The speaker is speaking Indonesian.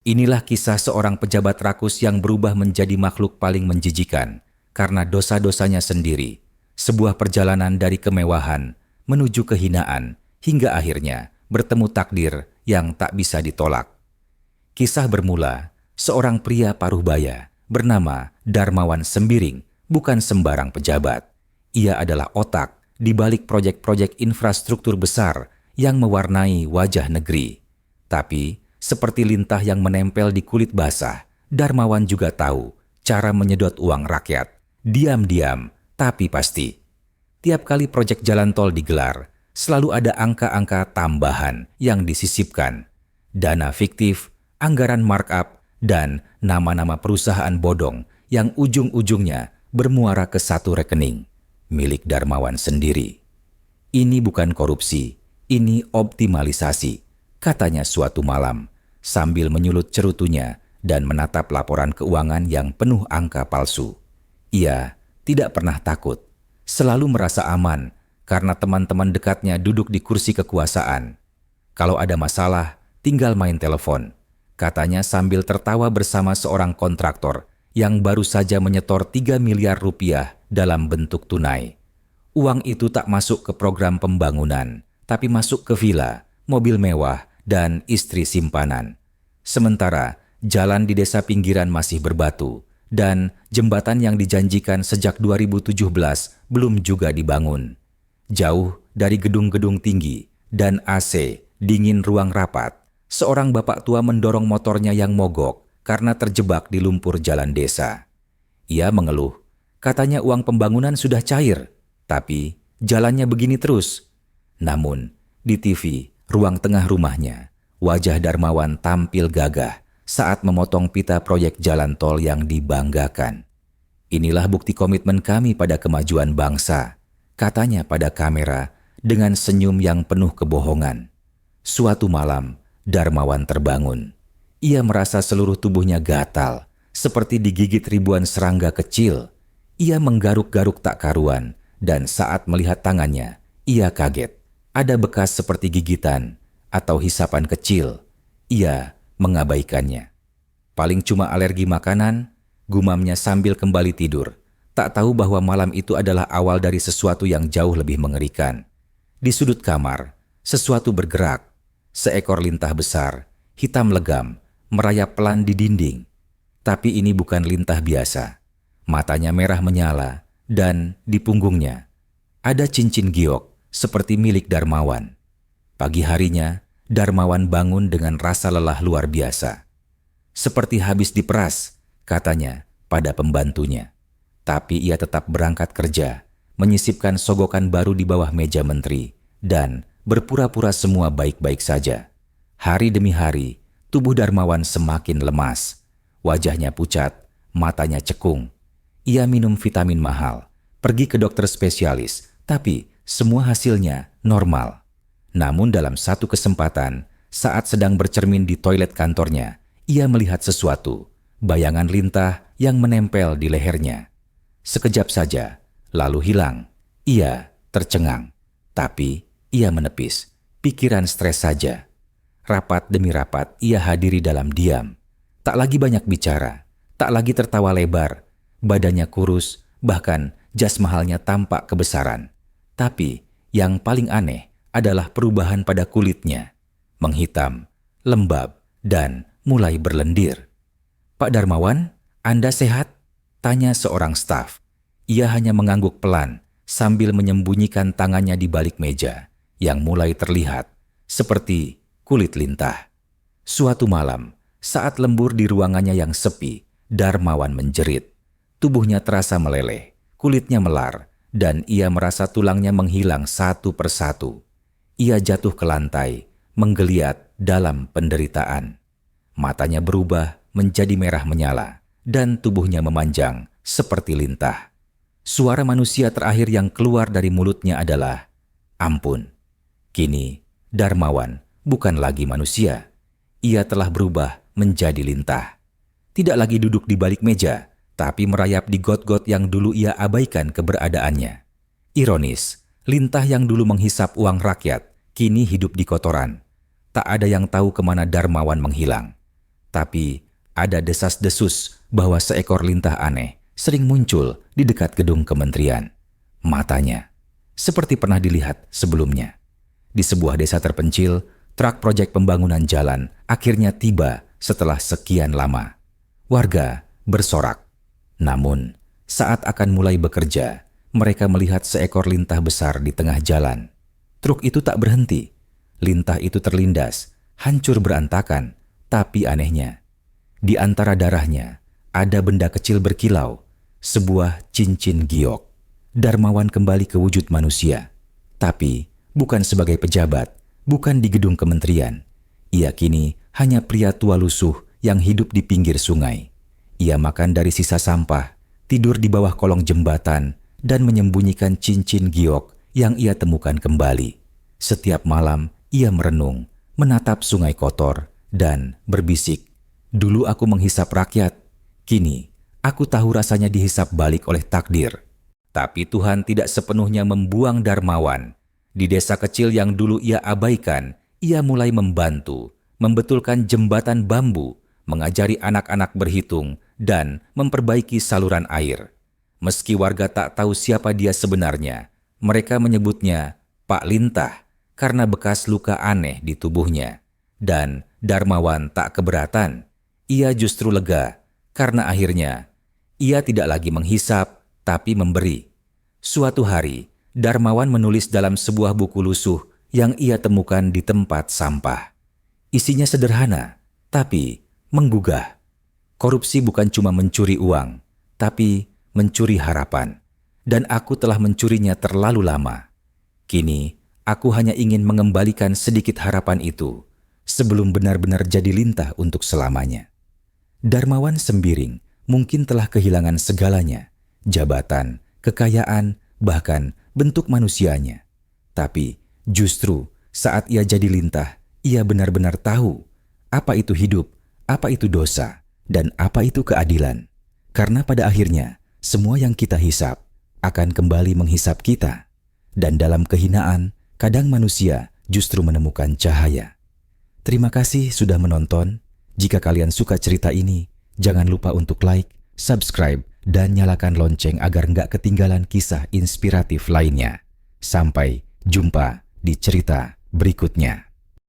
Inilah kisah seorang pejabat rakus yang berubah menjadi makhluk paling menjijikan karena dosa-dosanya sendiri. Sebuah perjalanan dari kemewahan menuju kehinaan hingga akhirnya bertemu takdir yang tak bisa ditolak. Kisah bermula, seorang pria paruh-baya bernama Darmawan Sembiring bukan sembarang pejabat. Ia adalah otak di balik proyek-proyek infrastruktur besar yang mewarnai wajah negeri. Tapi, seperti lintah yang menempel di kulit basah, Darmawan juga tahu cara menyedot uang rakyat. Diam-diam, tapi pasti. Tiap kali proyek jalan tol digelar, selalu ada angka-angka tambahan yang disisipkan. Dana fiktif, anggaran markup, dan nama-nama perusahaan bodong yang ujung-ujungnya bermuara ke satu rekening, milik Darmawan sendiri. Ini bukan korupsi, ini optimalisasi, katanya suatu malam, sambil menyulut cerutunya dan menatap laporan keuangan yang penuh angka palsu. Ia tidak pernah takut, selalu merasa aman karena teman-teman dekatnya duduk di kursi kekuasaan. Kalau ada masalah, tinggal main telepon, katanya sambil tertawa bersama seorang kontraktor yang baru saja menyetor 3 miliar rupiah dalam bentuk tunai. Uang itu tak masuk ke program pembangunan, tapi masuk ke villa, mobil mewah, dan istri simpanan. Sementara jalan di desa pinggiran masih berbatu, dan jembatan yang dijanjikan sejak 2017 belum juga dibangun. Jauh dari gedung-gedung tinggi dan AC, dingin ruang rapat, seorang bapak tua mendorong motornya yang mogok karena terjebak di lumpur jalan desa. Ia mengeluh, katanya uang pembangunan sudah cair, tapi jalannya begini terus. Namun, di TV, ruang tengah rumahnya, wajah Darmawan tampil gagah saat memotong pita proyek jalan tol yang dibanggakan. Inilah bukti komitmen kami pada kemajuan bangsa, katanya pada kamera dengan senyum yang penuh kebohongan. Suatu malam, Darmawan terbangun. Ia merasa seluruh tubuhnya gatal, seperti digigit ribuan serangga kecil. Ia menggaruk-garuk tak karuan, dan saat melihat tangannya, ia kaget. Ada bekas seperti gigitan atau hisapan kecil. Ia mengabaikannya. Paling cuma alergi makanan, gumamnya sambil kembali tidur. Tak tahu bahwa malam itu adalah awal dari sesuatu yang jauh lebih mengerikan. Di sudut kamar, sesuatu bergerak. Seekor lintah besar, hitam legam, merayap pelan di dinding. Tapi ini bukan lintah biasa. Matanya merah menyala, dan di punggungnya ada cincin giok seperti milik Darmawan. Pagi harinya, Darmawan bangun dengan rasa lelah luar biasa. Seperti habis diperas, katanya pada pembantunya. Tapi ia tetap berangkat kerja, menyisipkan sogokan baru di bawah meja menteri, dan berpura-pura semua baik-baik saja. Hari demi hari, tubuh Darmawan semakin lemas. Wajahnya pucat, matanya cekung. Ia minum vitamin mahal, pergi ke dokter spesialis, tapi semua hasilnya normal. Namun dalam satu kesempatan, saat sedang bercermin di toilet kantornya, ia melihat sesuatu, bayangan lintah yang menempel di lehernya. Sekejap saja, lalu hilang. Ia tercengang, tapi ia menepis, pikiran stres saja. Rapat demi rapat ia hadiri dalam diam. Tak lagi banyak bicara, tak lagi tertawa lebar. Badannya kurus, bahkan jas mahalnya tampak kebesaran. Tapi yang paling aneh adalah perubahan pada kulitnya. Menghitam, lembab, dan mulai berlendir. "Pak Darmawan, Anda sehat?" tanya seorang staf. Ia hanya mengangguk pelan sambil menyembunyikan tangannya di balik meja yang mulai terlihat seperti kulit lintah. Suatu malam, saat lembur di ruangannya yang sepi, Darmawan menjerit. Tubuhnya terasa meleleh, kulitnya melar, dan ia merasa tulangnya menghilang satu persatu. Ia jatuh ke lantai, menggeliat dalam penderitaan. Matanya berubah menjadi merah menyala, dan tubuhnya memanjang seperti lintah. Suara manusia terakhir yang keluar dari mulutnya adalah, "Ampun." Kini, Darmawan bukan lagi manusia. Ia telah berubah menjadi lintah. Tidak lagi duduk di balik meja, tapi merayap di got-got yang dulu ia abaikan keberadaannya. Ironis, lintah yang dulu menghisap uang rakyat, kini hidup di kotoran. Tak ada yang tahu kemana Darmawan menghilang. Tapi ada desas-desus bahwa seekor lintah aneh sering muncul di dekat gedung kementerian. Matanya seperti pernah dilihat sebelumnya. Di sebuah desa terpencil, truk proyek pembangunan jalan akhirnya tiba setelah sekian lama. Warga bersorak. Namun, saat akan mulai bekerja, mereka melihat seekor lintah besar di tengah jalan. Truk itu tak berhenti. Lintah itu terlindas, hancur berantakan, tapi anehnya, di antara darahnya ada benda kecil berkilau, sebuah cincin giok. Darmawan kembali ke wujud manusia, tapi bukan sebagai pejabat, bukan di gedung kementerian. Ia kini hanya pria tua lusuh yang hidup di pinggir sungai. Ia makan dari sisa sampah, tidur di bawah kolong jembatan, dan menyembunyikan cincin giok yang ia temukan kembali. Setiap malam ia merenung, menatap sungai kotor, dan berbisik, "Dulu aku menghisap rakyat, kini aku tahu rasanya dihisap balik oleh takdir." Tapi Tuhan tidak sepenuhnya membuang Darmawan. Di desa kecil yang dulu ia abaikan, ia mulai membantu, membetulkan jembatan bambu, mengajari anak-anak berhitung, dan memperbaiki saluran air. Meski warga tak tahu siapa dia sebenarnya, mereka menyebutnya Pak Lintah karena bekas luka aneh di tubuhnya. Dan Darmawan tak keberatan. Ia justru lega karena akhirnya ia tidak lagi menghisap, tapi memberi. Suatu hari, Darmawan menulis dalam sebuah buku lusuh yang ia temukan di tempat sampah. Isinya sederhana, tapi menggugah. Korupsi bukan cuma mencuri uang, tapi mencuri harapan. Dan aku telah mencurinya terlalu lama. Kini, aku hanya ingin mengembalikan sedikit harapan itu sebelum benar-benar jadi lintah untuk selamanya. Darmawan sembiring mungkin telah kehilangan segalanya, jabatan, kekayaan, bahkan bentuk manusianya. Tapi justru saat ia jadi lintah, ia benar-benar tahu apa itu hidup, apa itu dosa, dan apa itu keadilan. Karena pada akhirnya, semua yang kita hisap akan kembali menghisap kita. Dan dalam kehinaan, kadang manusia justru menemukan cahaya. Terima kasih sudah menonton. Jika kalian suka cerita ini, jangan lupa untuk like, subscribe, dan nyalakan lonceng agar nggak ketinggalan kisah inspiratif lainnya. Sampai jumpa di cerita berikutnya.